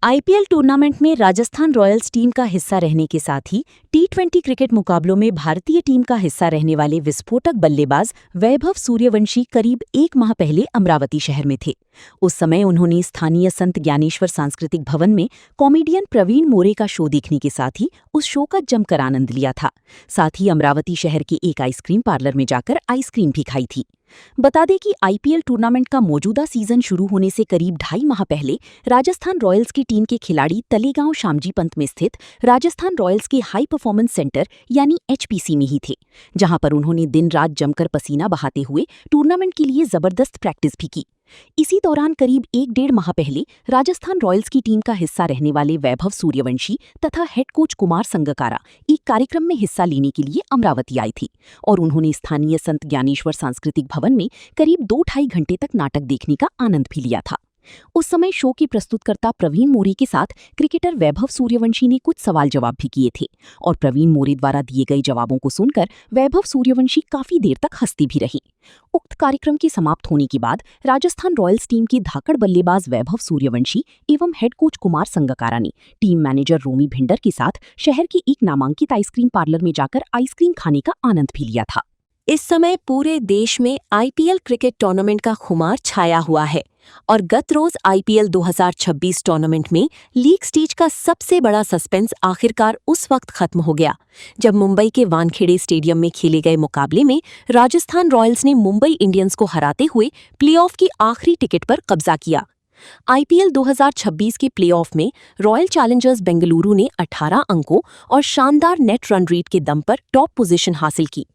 IPL tournament में Rajasthan Royals team का हिस्सा रहने के साथ ही टी20 क्रिकेट मुकाबलों में भारतीय टीम का हिस्सा रहने वाले विस्फोटक बल्लेबाज वैभव सूर्यवंशी करीब एक माह पहले अमरावती शहर में थे। उस समय उन्होंने स्थानीय संत ज्ञानेश्वर सांस्कृतिक भवन में कॉमेडियन प्रवीण मोरे का शो देखने के साथ ही उस शो का जमकर आनंद लिया था। साथ ही अमरावती शहर के एक आइसक्रीम पार्लर में जाकर आइसक्रीम भी खाई थी। बता दें कि आईपीएल टूर्नामेंट का मौजूदा सीजन शुरू होने से करीब 2.5 माह पहले राजस्थान रॉयल्स की टीम के खिलाड़ी तलेगांव शामजी पंत में स्थित राजस्थान रॉयल्स के हाई परफॉर्मेंस सेंटर यानी एचपीसी में ही थे, जहां पर उन्होंने दिन रात जमकर पसीना बहाते हुए टूर्नामेंट के लिए जबरदस्त प्रैक्टिस भी की। इसी दौरान करीब 1-1.5 माह पहले राजस्थान रॉयल्स की टीम का हिस्सा रहने वाले वैभव सूर्यवंशी तथा हेड कोच कुमार संगकारा एक कार्यक्रम में हिस्सा लेने के लिए अमरावती आई थी और उन्होंने स्थानीय संत ज्ञानेश्वर सांस्कृतिक भवन में करीब 2-2.5 घंटे तक नाटक देखने का आनंद भी लिया था। उस समय शो के प्रस्तुतकर्ता प्रवीण मोरे के साथ क्रिकेटर वैभव सूर्यवंशी ने कुछ सवाल जवाब भी किए थे और प्रवीण मोरे द्वारा दिए गए जवाबों को सुनकर वैभव सूर्यवंशी काफी देर तक हंसती भी रही। उक्त कार्यक्रम के समाप्त होने के बाद राजस्थान रॉयल्स टीम के धाकड़ बल्लेबाज वैभव सूर्यवंशी एवं हेड कोच कुमार संगकारा ने टीम मैनेजर रोमी भिंडर के साथ शहर के एक नामांकित आइसक्रीम पार्लर में जाकर आइसक्रीम खाने का आनंद भी लिया था। इस समय पूरे देश में आईपीएल क्रिकेट टूर्नामेंट का खुमार छाया हुआ है और गत रोज आईपीएल 2026 टूर्नामेंट में लीग स्टेज का सबसे बड़ा सस्पेंस आखिरकार उस वक्त खत्म हो गया जब मुंबई के वानखेड़े स्टेडियम में खेले गए मुकाबले में राजस्थान रॉयल्स ने मुंबई इंडियंस को हराते हुए प्लेऑफ की आखिरी टिकट पर कब्जा किया। आईपीएल 2026 के प्लेऑफ में रॉयल चैलेंजर्स बेंगलुरु ने 18 अंकों और शानदार नेट रन रेट के दम पर टॉप पोजीशन हासिल की।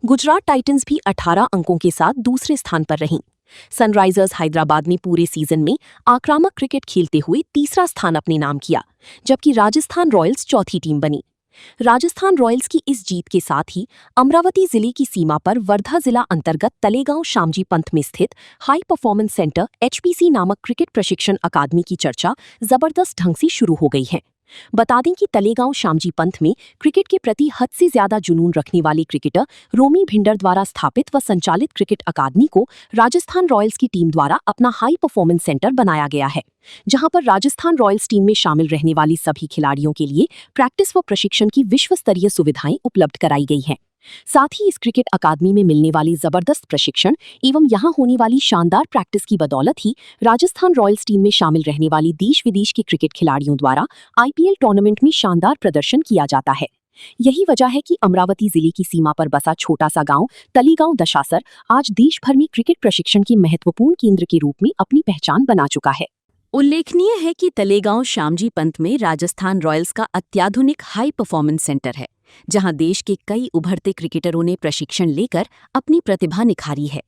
गुजरात टाइटंस भी 18 अंकों के साथ दूसरे स्थान पर रहीं। सनराइजर्स हैदराबाद ने पूरे सीजन में आक्रामक क्रिकेट खेलते हुए तीसरा स्थान अपने नाम किया, जबकि राजस्थान रॉयल्स चौथी टीम बनी। राजस्थान रॉयल्स की इस जीत के साथ ही अमरावती जिले की सीमा पर वर्धा जिला अंतर्गत तलेगांव शामजी पंत में स्थित हाई परफॉर्मेंस सेंटर एचपीसी नामक क्रिकेट प्रशिक्षण अकादमी की चर्चा जबरदस्त ढंग से शुरू हो गई है। बता दें कि तलेगांव शामजी पंत में क्रिकेट के प्रति हद से ज्यादा जुनून रखने वाले क्रिकेटर रोमी भिंडर द्वारा स्थापित व संचालित क्रिकेट अकादमी को राजस्थान रॉयल्स की टीम द्वारा अपना हाई परफॉर्मेंस सेंटर बनाया गया है, जहां पर राजस्थान रॉयल्स टीम में शामिल रहने वाली सभी खिलाड़ियों के लिए प्रैक्टिस व प्रशिक्षण की विश्व स्तरीय सुविधाएं उपलब्ध कराई गई हैं। साथ ही इस क्रिकेट अकादमी में मिलने वाली जबरदस्त प्रशिक्षण एवं यहां होने वाली शानदार प्रैक्टिस की बदौलत ही राजस्थान रॉयल्स टीम में शामिल रहने वाली देश विदेश के क्रिकेट खिलाड़ियों द्वारा आईपीएल टूर्नामेंट में शानदार प्रदर्शन किया जाता है। यही वजह है कि अमरावती जिले की सीमा पर बसा छोटा सा गांव तलेगांव दशासर आज देश भर में क्रिकेट प्रशिक्षण के महत्वपूर्ण केंद्र के रूप में अपनी पहचान बना चुका है। उल्लेखनीय है कि तलेगांव शामजी पंत में राजस्थान रॉयल्स का अत्याधुनिक हाई परफॉर्मेंस सेंटर है, जहां देश के कई उभरते क्रिकेटरों ने प्रशिक्षण लेकर अपनी प्रतिभा निखारी है।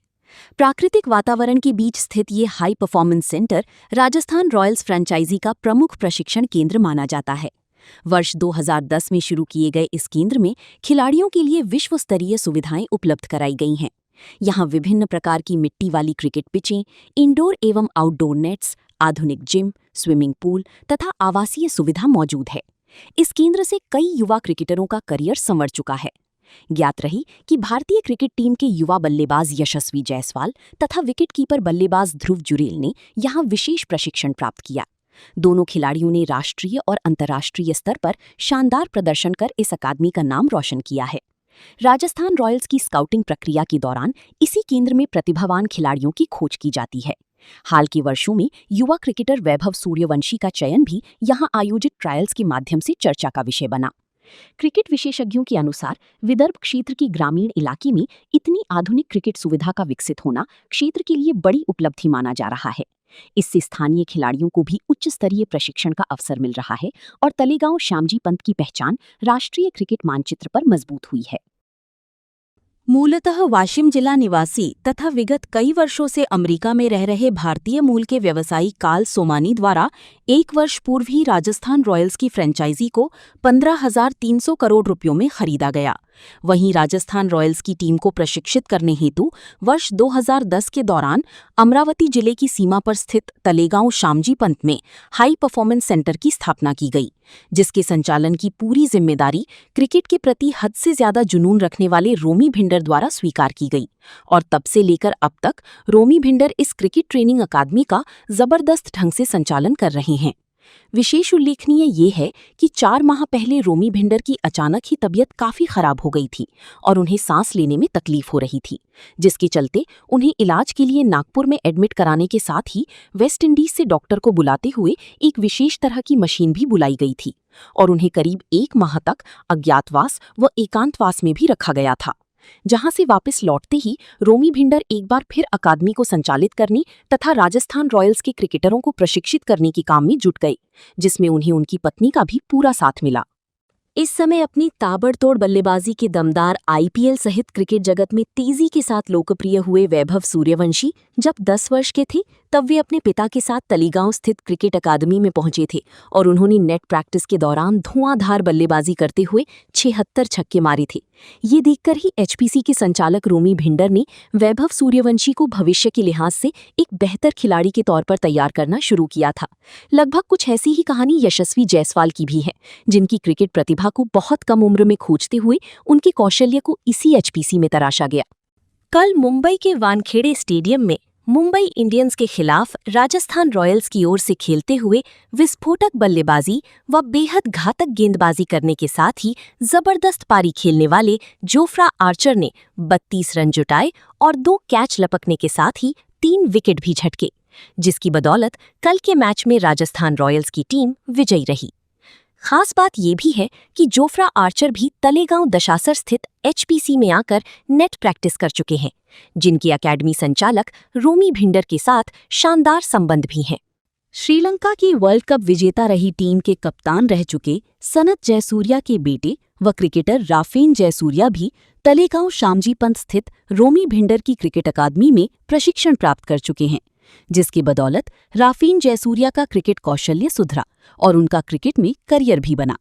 प्राकृतिक वातावरण के बीच स्थित ये high performance centre Rajasthan Royals franchise का प्रमुख प्रशिक्षण केंद्र माना जाता है। वर्ष 2010 में शुरू किए गए इस केंद्र में खिलाड़ियों के लिए विश्व स्तरीय सुविधाएं उपलब्ध कराई गई हैं। यहाँ विभिन्न प्रकार की मिट्टी वाली क्रिकेट पिचें, इंडोर एवं आउटडोर नेट्स, आधुनिक जिम, स्विमिंग पूल तथा आवासीय सुविधा मौजूद है। इस केंद्र से कई युवा क्रिकेटरों का करियर संवर चुका है। ज्ञात रही कि भारतीय क्रिकेट टीम के युवा बल्लेबाज यशस्वी जायसवाल तथा विकेटकीपर बल्लेबाज ध्रुव जुरेल ने यहां विशेष प्रशिक्षण प्राप्त किया। दोनों खिलाड़ियों ने राष्ट्रीय और अंतर्राष्ट्रीय स्तर पर शानदार प्रदर्शन कर इस अकादमी का नाम रोशन किया है। राजस्थान रॉयल्स की स्काउटिंग प्रक्रिया के दौरान इसी केंद्र में प्रतिभावान खिलाड़ियों की खोज की जाती है। हाल के वर्षों में युवा क्रिकेटर वैभव सूर्यवंशी का चयन भी यहां आयोजित ट्रायल्स के माध्यम से चर्चा का विषय बना। क्रिकेट विशेषज्ञों के अनुसार विदर्भ क्षेत्र के ग्रामीण इलाके में इतनी आधुनिक क्रिकेट सुविधा का विकसित होना क्षेत्र के लिए बड़ी उपलब्धि माना जा रहा है। इससे स्थानीय खिलाड़ियों को भी उच्च स्तरीय प्रशिक्षण का अवसर मिल रहा है और तलेगांव शामजी पंत की पहचान राष्ट्रीय क्रिकेट मानचित्र पर मजबूत हुई है। मूलतः वाशिम जिला निवासी तथा विगत कई वर्षों से अमेरिका में रह रहे भारतीय मूल के व्यवसायी काल सोमानी द्वारा 1 वर्ष पूर्व ही राजस्थान रॉयल्स की फ्रेंचाइजी को 15,300 करोड़ रुपयों में खरीदा गया। वहीं राजस्थान रॉयल्स की टीम को प्रशिक्षित करने हेतु वर्ष 2010 के दौरान अमरावती जिले की सीमा पर स्थित तलेगांव शामजी पंत में हाई परफॉर्मेंस सेंटर की स्थापना की गई, जिसके संचालन की पूरी जिम्मेदारी क्रिकेट के प्रति हद से ज्यादा जुनून रखने वाले रोमी भिंडर द्वारा स्वीकार की गई और तब से लेकर अब तक रोमी भिंडर इस क्रिकेट ट्रेनिंग अकादमी का जबरदस्त ढंग से संचालन कर रहे हैं। विशेष उल्लेखनीय ये है कि 4 माह पहले रोमी भिंडर की अचानक ही तबीयत काफी खराब हो गई थी और उन्हें सांस लेने में तकलीफ हो रही थी, जिसके चलते उन्हें इलाज के लिए नागपुर में एडमिट कराने के साथ ही वेस्ट इंडीज से डॉक्टर को बुलाते हुए एक विशेष तरह की मशीन भी बुलाई गई थी और उन्हें करीब 1 माह तक अज्ञातवास व एकांतवास में भी रखा गया था, जहां से वापस लौटते ही रोमी भिंडर एक बार फिर अकादमी को संचालित करने तथा राजस्थान रॉयल्स के क्रिकेटरों को प्रशिक्षित करने के काम में जुट गए, जिसमें उन्हें उनकी पत्नी का भी पूरा साथ मिला। इस समय अपनी ताबड़तोड़ बल्लेबाजी के दमदार आईपीएल सहित क्रिकेट जगत में तेजी के साथ लोकप्रिय हुए वैभव सूर्यवंशी जब 10 वर्ष के थे तब वे अपने पिता के साथ तलीगांव स्थित क्रिकेट अकादमी में पहुंचे थे और उन्होंने नेट प्रैक्टिस के दौरान धुआंधार बल्लेबाजी करते हुए 76 छक्के मारे थे। ये देखकर ही एचपीसी के संचालक रोमी भिंडर ने वैभव सूर्यवंशी को भविष्य के लिहाज से एक बेहतर खिलाड़ी के तौर पर तैयार करना शुरू किया था। लगभग कुछ ऐसी ही कहानी यशस्वी जायसवाल की भी है, जिनकी क्रिकेट प्रतिभा को बहुत कम उम्र में खोजते हुए उनके कौशल्य को इसी एचपीसी में तराशा गया। कल मुंबई के वानखेड़े स्टेडियम में मुंबई इंडियंस के खिलाफ राजस्थान रॉयल्स की ओर से खेलते हुए विस्फोटक बल्लेबाजी व बेहद घातक गेंदबाजी करने के साथ ही जबरदस्त पारी खेलने वाले जोफ्रा आर्चर ने 32 रन जुटाए और 2 कैच लपकने के साथ ही 3 विकेट भी झटके, जिसकी बदौलत कल के मैच में राजस्थान रॉयल्स की टीम विजयी रही। खास बात यह भी है कि जोफ्रा आर्चर भी तलेगांव दशासर स्थित एचपीसी में आकर नेट प्रैक्टिस कर चुके हैं, जिनकी अकेडमी संचालक रोमी भिंडर के साथ शानदार संबंध भी हैं। श्रीलंका की वर्ल्ड कप विजेता रही टीम के कप्तान रह चुके सनत जयसूर्या के बेटे व क्रिकेटर राफेन जयसूर्या भी तलेगांव श्यामजी पंत स्थित रोमी भिंडर की क्रिकेट अकादमी में प्रशिक्षण प्राप्त कर चुके हैं, जिसकी बदौलत राफेन जयसूर्या का क्रिकेट कौशल्य सुधरा और उनका क्रिकेट में करियर भी बना।